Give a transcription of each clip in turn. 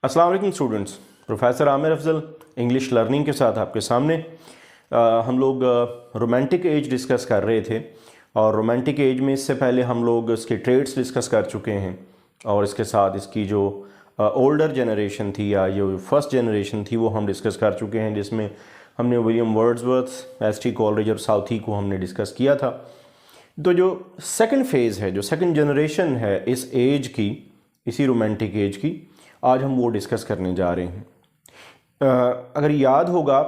अस्सलाम वालेकुम students. Professor Aamir Afzal English learning के साथ आपके सामने हम लोग रोमांटिक एज डिस्कस कर रहे थे और रोमांटिक एज में इससे पहले हम लोग इसके ट्रेड्स डिस्कस कर चुके हैं और इसके साथ इसकी जो ओल्डर जनरेशन थी या जो फर्स्ट जनरेशन थी वो हम डिस्कस कर चुके हैं, जिसमें हमने विलियम वर्ड्सवर्थ, एस.टी. कॉलरिज और साउथी को हमने डिस्कस किया था। तो जो सेकंड फेज़ है, जो सेकंड जनरेशन है इस एज की, इसी रोमांटिक एज की, आज हम वो डिस्कस करने जा रहे हैं। अगर याद होगा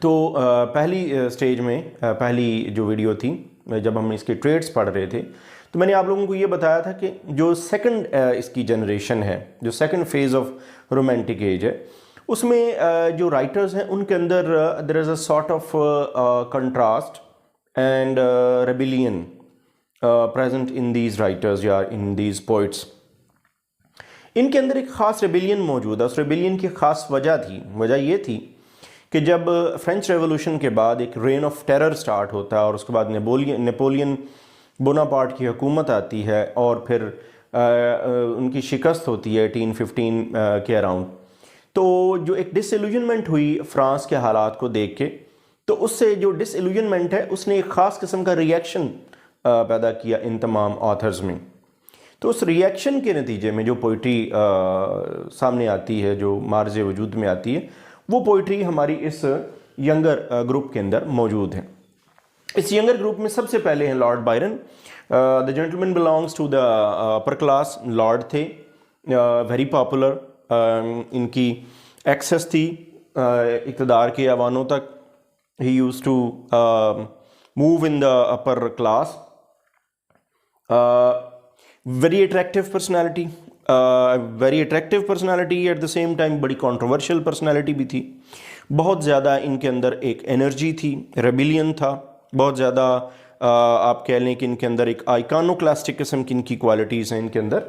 तो पहली स्टेज में पहली जो वीडियो थी जब हम इसके ट्रेड्स पढ़ रहे थे तो मैंने आप लोगों को ये बताया था कि जो सेकंड इसकी जनरेशन है, जो second phase of romantic age है, उसमें जो राइटर्स हैं उनके अंदर there is a sort of contrast and rebellion present in these writers या इन दीज पोइट्स। इनके अंदर एक ख़ास रेबिलियन मौजूद है। उस रेबिलियन की ख़ास वजह ये थी कि जब फ्रेंच रेवोल्यूशन के बाद एक रेन ऑफ टेरर स्टार्ट होता है और उसके बाद नेपोलियन बोनापार्ट की हुकूमत आती है और फिर उनकी शिकस्त होती है 1815 के अराउंड, तो जो एक डिसइल्यूजनमेंट हुई फ्रांस के हालात को देख के, तो उससे जो डिसइल्यूजनमेंट है उसने एक ख़ास किस्म का रिएक्शन पैदा किया इन तमाम ऑथर्स में। तो उस रिएक्शन के नतीजे में जो पोइट्री सामने आती है, जो मार्ज वजूद में आती है, वो पोइट्री हमारी इस यंगर ग्रुप के अंदर मौजूद है। इस यंगर ग्रुप में सबसे पहले हैं Lord Byron. The gentleman belongs to the upper class lord थे, वेरी पॉपुलर, इनकी एक्सेस थी इक़्तिदार के अवानों तक। He used to move in the upper class. Very attractive personality, very attractive personality, at the same time बड़ी controversial personality भी थी। बहुत ज़्यादा इनके अंदर एक एनर्जी थी, रेबिलियन था बहुत ज़्यादा। आप कह लें कि इनके अंदर एक आइकॉनोक्लास्टिक किस्म की इनकी क्वालिटीज़ हैं इनके अंदर।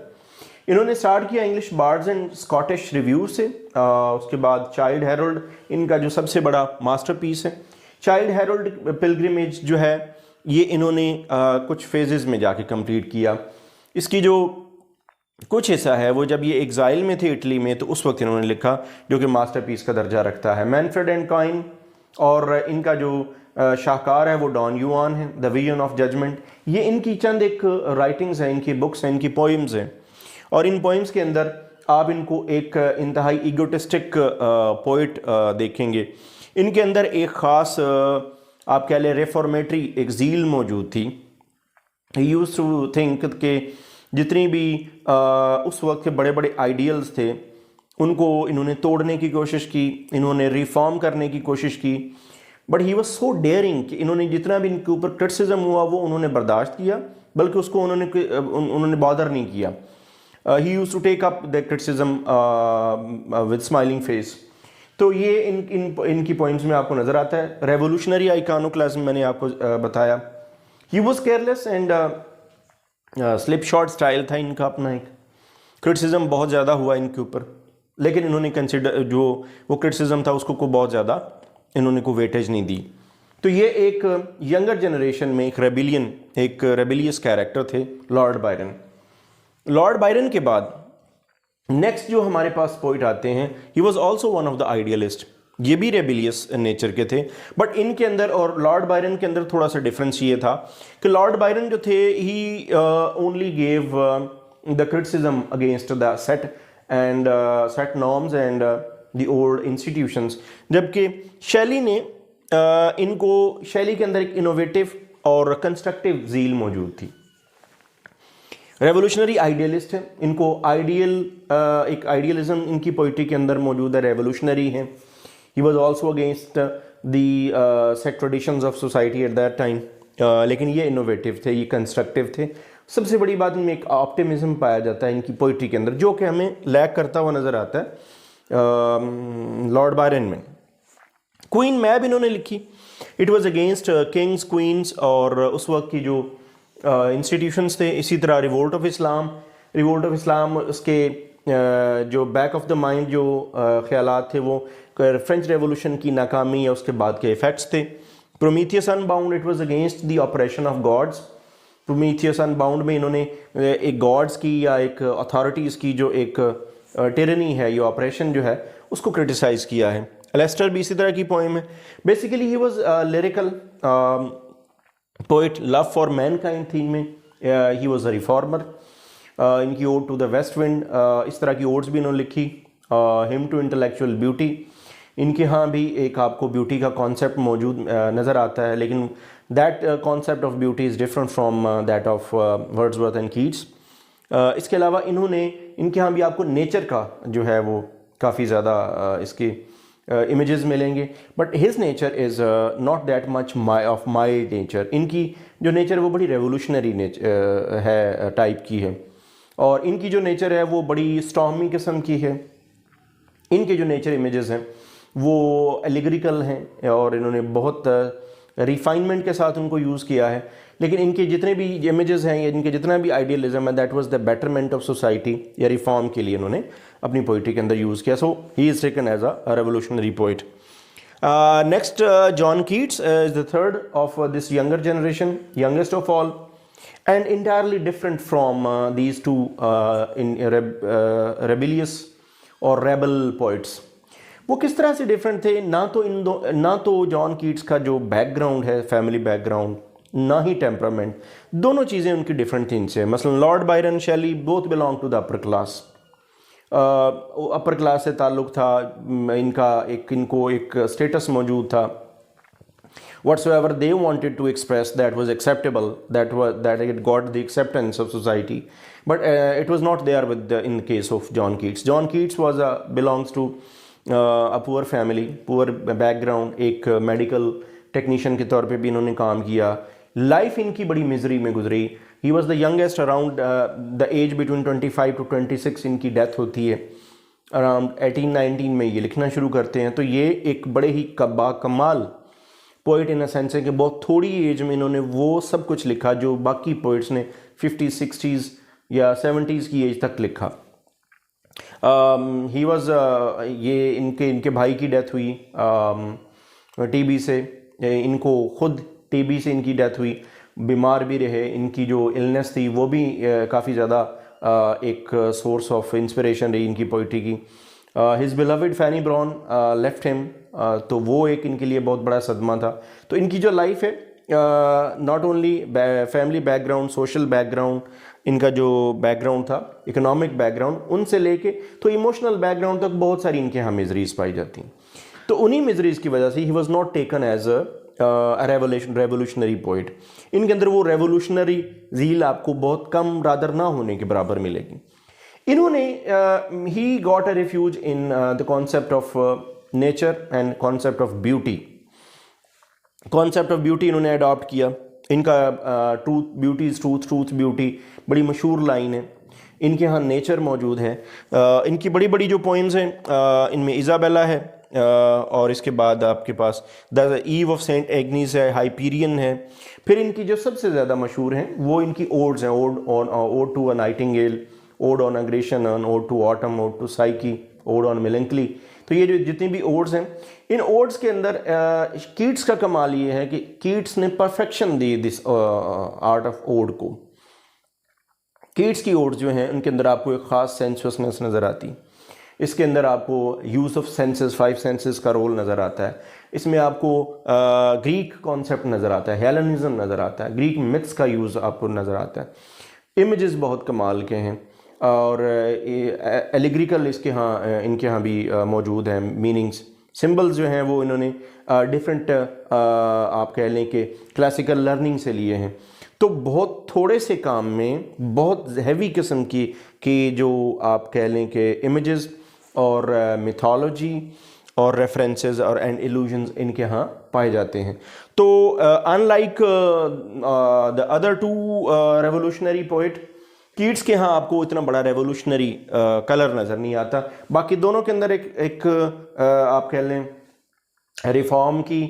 इन्होंने स्टार्ट किया English birds and Scottish review से। उसके बाद चाइल्ड हेरोल्ड इनका जो सबसे बड़ा मास्टरपीस है। चाइल्ड हेरोल्ड पिलग्रिमेज जो है ये इन्होंने कुछ फेजेस में जाके कंप्लीट किया। इसकी जो कुछ हिस्सा है वो जब ये एग्जाइल में थे इटली में, तो उस वक्त इन्होंने लिखा, जो कि मास्टरपीस का दर्जा रखता है। मैनफ्रेड एंड कॉइन, और इनका जो शाहकार है वो डॉन युआन है, द विजन ऑफ जजमेंट। ये इनकी चंद एक राइटिंग्स हैं, इनकी बुक्स हैं, इनकी पोइम्स हैं। और इन पोइम्स के अंदर आप इनको एक इंतहाई ईगोटिस्टिक पोइट देखेंगे। इनके अंदर एक ख़ास आप कह लें रेफॉर्मेटरी एक ज़ील मौजूद थी। ही यूज्ड टू थिंक कि जितनी भी उस वक्त के बड़े बड़े आइडियल्स थे उनको इन्होंने तोड़ने की कोशिश की, इन्होंने रिफॉर्म करने की कोशिश की। But he was so daring कि इन्होंने जितना भी इनके ऊपर क्रिटिसिज्म हुआ वो उन्होंने बर्दाश्त किया, बल्कि उसको उन्होंने बॉदर नहीं किया। He used to take up the criticism with smiling face. तो ये इनकी पॉइंट्स में आपको नज़र आता है। रेवोल्यूशनरी आइकॉनोक्लास्म मैंने आपको बताया। He was careless and slip shot style था इनका अपना। एक क्रिटिसिज्म बहुत ज़्यादा हुआ इनके ऊपर, लेकिन इन्होंने कंसिडर जो वो क्रिटिसिज्म था उसको को बहुत ज़्यादा इन्होंने को वेटेज नहीं दी। तो ये एक यंगर जनरेशन में एक रेबिलियस कैरेक्टर थे लॉर्ड बायरन। लॉर्ड बायरन के बाद नेक्स्ट जो हमारे पास पोइट आते हैं, he was also one of the idealist. ये भी रेबिलियस नेचर के थे, बट इनके अंदर और लॉर्ड बायरन के अंदर थोड़ा सा डिफरेंस ये था कि लॉर्ड बायरन जो थे he only gave the criticism against the set norms and the old institutions, जबकि शैली ने शैली के अंदर एक इनोवेटिव और कंस्ट्रक्टिव ज़ील मौजूद थी। रेवोल्यूशनरी आइडियलिस्ट हैं, इनको एक आइडियलिज्म इनकी पोइट्री के अंदर मौजूद है, रेवोल्यूशनरी हैं। He was also against the set traditions of society at that time, लेकिन ये इनोवेटिव थे, ये कंस्ट्रक्टिव थे। सबसे बड़ी बात इनमें एक ऑप्टिमिज्म पाया जाता है इनकी पोइट्री के अंदर, जो कि हमें लैक करता हुआ नज़र आता है लॉर्ड बायरन में। क्वीन मैब इन्होंने लिखी। It was against kings, queens और उस वक्त की जो इंस्टीट्यूशंस थे। इसी तरह रिवोल्ट ऑफ इस्लाम उसके जो बैक ऑफ द माइंड जो ख्यालात थे वो फ्रेंच रेवोल्यूशन की नाकामी या उसके बाद के इफ़ेक्ट्स थे। Prometheus unbound, it was against the operation of gods. Prometheus unbound में इन्होंने एक गॉड्स की या एक अथॉरिटीज़ की जो एक टिरनी है, ये ऑपरेशन जो है उसको क्रिटिसाइज़ किया है। एलेस्टर भी इसी तरह की पोइम है। Basically he was lyrical poet, love for mankind theme में ही वॉज अ रिफॉर्मर। इनकी ode to the west wind, इस तरह की ओड्स भी इन्होंने लिखी। हिम टू इंटेलेक्चुअल ब्यूटी, इनके यहाँ भी एक आपको ब्यूटी का कॉन्सेप्ट मौजूद नज़र आता है, लेकिन that concept of beauty is different from that of Wordsworth and Keats. इसके अलावा इन्होंने, इनके यहाँ भी आपको नेचर का जो है वो काफ़ी ज़्यादा इसके इमेजेस मिलेंगे, but his nature is not that much of my nature. इनकी जो नेचर है वो बड़ी रेवोल्यूशनरी है, टाइप की है, और इनकी जो नेचर है वो बड़ी स्टॉर्मी किस्म की है। इनके जो नेचर इमेजेस हैं वो एलिगरिकल हैं और इन्होंने बहुत रिफाइनमेंट के साथ उनको यूज़ किया है, लेकिन इनके जितने भी इमेजेस हैं, इनके जितना भी आइडियलिज्म है, that was the betterment of society या रिफॉर्म के लिए इन्होंने अपनी पोइट्री के अंदर यूज़ किया। So he is taken as a revolutionary poet. Next, John Keats is the third of this younger generation, youngest of all, and entirely different from these two rebellious और rebel poets. वो किस तरह से different थे? ना तो John Keats का जो बैकग्राउंड है, फैमिली बैकग्राउंड, ना ही टेम्परामेंट, दोनों चीज़ें उनकी डिफरेंट थी इनसे। मसलन Lord Byron, Shelley both belong to the upper class. Upper class से ताल्लुक़ था इनका, इनको एक स्टेटस मौजूद था। Whatsoever they wanted to express, that was acceptable, that it got the acceptance of society, but it was not there in the case of John Keats. John Keats belongs to a poor family, poor background, एक medical technician के तौर पे भी इन्होंने काम किया। Life इनकी बड़ी मिजरी में गुजरी। He was the youngest, around the age between 25 to 26 इनकी डेथ होती है। अराउंड 18-19 में ये लिखना शुरू करते हैं। तो ये एक बड़े ही कमाल पोइट इन अ सेंस है कि बहुत थोड़ी एज में इन्होंने वो सब कुछ लिखा जो बाकी पोइट्स ने 50s, 60s या 70s की एज तक लिखा। ही वाज ये इनके भाई की डेथ हुई टीबी से। इनको खुद टीबी से इनकी डेथ हुई, बीमार भी रहे। इनकी जो इलनेस थी वो भी काफ़ी ज़्यादा एक सोर्स ऑफ इंस्पिरेशन रही इनकी पोइट्री की। हिज बिलवड फैनी ब्राउन लेफ्ट हिम, तो वो एक इनके लिए बहुत बड़ा सदमा था। तो इनकी जो लाइफ है, not only family background, social background, इनका जो बैकग्राउंड था, इकोनॉमिक बैकग्राउंड, उनसे लेके तो इमोशनल बैकग्राउंड तक बहुत सारी इनके यहाँ मिजरीज पाई जाती हैं। तो उन्हीं मिजरीज की वजह से he was not taken as a revolutionary poet. इनके अंदर वो रेवोल्यूशनरी जील आपको बहुत कम, रादर ना होने के बराबर मिलेगी। इन्होंने he got a refuge in the concept of nature and concept of beauty. Concept of beauty इन्होंने अडॉप्ट किया। इनका truth beauty is truth, truth beauty बड़ी मशहूर लाइन है। इनके यहाँ नेचर मौजूद है। इनकी बड़ी बड़ी जो पोइम्स हैं, इनमें इजाबेला है, और इसके बाद आपके पास the Eve of Saint Agnes है, हाइपीरियन है। फिर इनकी जो सबसे ज़्यादा मशहूर हैं वो इनकी ओड्स हैं, ode to a nightingale, ode on aggression, ode to autumn, ode to Psyche, ode on melancholy. तो ये जो जितनी भी ओड्स हैं, इन ओड्स के अंदर कीट्स का कमाल ये है कि कीट्स ने परफेक्शन दी दिस आर्ट ऑफ ओड को। कीट्स की ओड्स जो हैं उनके अंदर आपको एक ख़ास सेंसुअसनेस नज़र आती। इसके अंदर आपको यूज़ ऑफ सेंसेस, 5 सेंसेस का रोल नज़र आता है। इसमें आपको ग्रीक कॉन्सेप्ट नज़र आता है, हेलेनिज्म नज़र आता है, ग्रीक मिथ्स का यूज़ आपको नज़र आता है। इमेजेस बहुत कमाल के हैं और एलिग्रिकल इसके यहाँ, इनके यहाँ भी मौजूद हैं। मीनिंग्स, सिंबल्स जो हैं वो इन्होंने डिफरेंट आप कह लें कि क्लासिकल लर्निंग से लिए हैं। तो बहुत थोड़े से काम में बहुत हैवी किस्म की जो आप कह लें कि इमेजेस और मिथोलॉजी और रेफरेंसेस और एंड इल्यूजन्स इनके यहाँ पाए जाते हैं। तो unlike the other two revolutionary poet, Keats के यहाँ आपको इतना बड़ा रेवोल्यूशनरी कलर नज़र नहीं आता। बाकी दोनों के अंदर एक आप कह लें रिफॉर्म की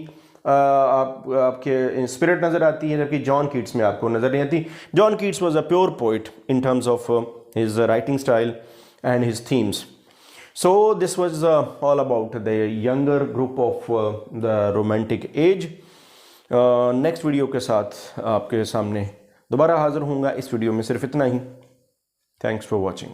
आपके स्पिरिट नज़र आती है, जबकि जॉन कीट्स में आपको नज़र नहीं आती। John Keats was a pure poet in terms of his writing style and his themes. So this was all about the younger group of the romantic as. Next video के साथ आपके सामने दोबारा हाज़िर होऊंगा। इस वीडियो में सिर्फ इतना ही। Thanks for watching.